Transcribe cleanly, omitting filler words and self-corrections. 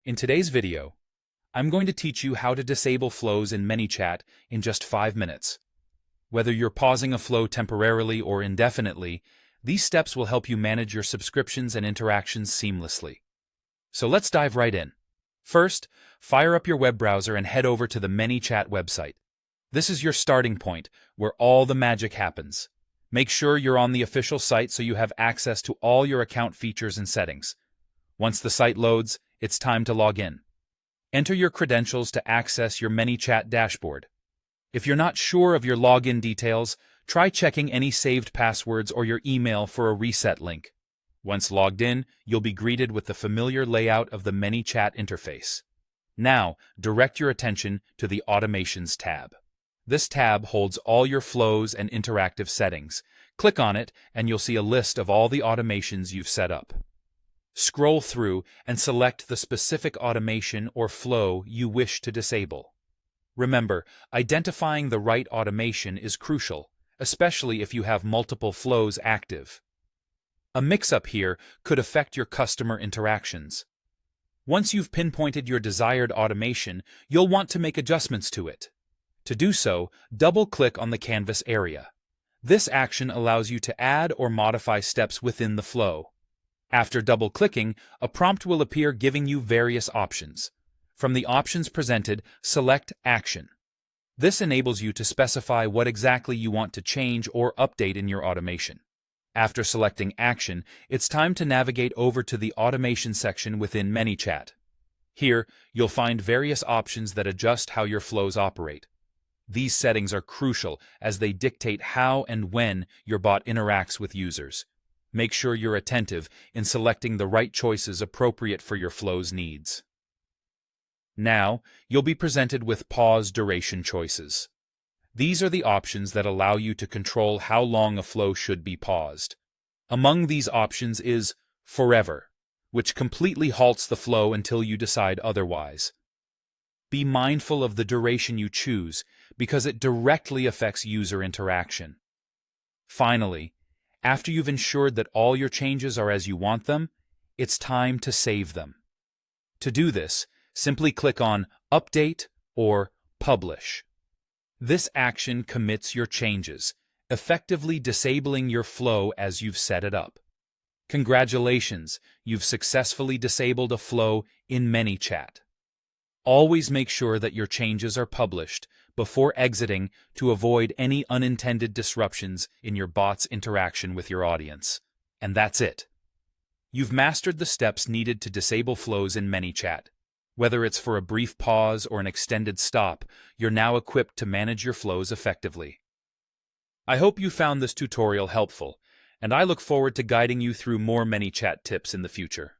In today's video, I'm going to teach you how to disable flows in Manychat in just 5 minutes. Whether you're pausing a flow temporarily or indefinitely, these steps will help you manage your subscriptions and interactions seamlessly. So let's dive right in. First, fire up your web browser and head over to the Manychat website. This is your starting point, where all the magic happens. Make sure you're on the official site so you have access to all your account features and settings. Once the site loads, it's time to log in. Enter your credentials to access your Manychat dashboard. If you're not sure of your login details, try checking any saved passwords or your email for a reset link. Once logged in, you'll be greeted with the familiar layout of the Manychat interface. Now, direct your attention to the Automations tab. This tab holds all your flows and interactive settings. Click on it, and you'll see a list of all the automations you've set up. Scroll through and select the specific automation or flow you wish to disable. Remember, identifying the right automation is crucial, especially if you have multiple flows active. A mix-up here could affect your customer interactions. Once you've pinpointed your desired automation, you'll want to make adjustments to it. To do so, double-click on the canvas area. This action allows you to add or modify steps within the flow. After double-clicking, a prompt will appear giving you various options. From the options presented, select Action. This enables you to specify what exactly you want to change or update in your automation. After selecting Action, it's time to navigate over to the Automation section within Manychat. Here, you'll find various options that adjust how your flows operate. These settings are crucial as they dictate how and when your bot interacts with users. Make sure you're attentive in selecting the right choices appropriate for your flow's needs. Now, you'll be presented with pause duration choices. These are the options that allow you to control how long a flow should be paused. Among these options is Forever, which completely halts the flow until you decide otherwise. Be mindful of the duration you choose because it directly affects user interaction. Finally, after you've ensured that all your changes are as you want them, it's time to save them. To do this, simply click on Update or Publish. This action commits your changes, effectively disabling your flow as you've set it up. Congratulations, you've successfully disabled a flow in Manychat. Always make sure that your changes are published before exiting to avoid any unintended disruptions in your bot's interaction with your audience. And that's it. You've mastered the steps needed to disable flows in Manychat. Whether it's for a brief pause or an extended stop, you're now equipped to manage your flows effectively. I hope you found this tutorial helpful, and I look forward to guiding you through more Manychat tips in the future.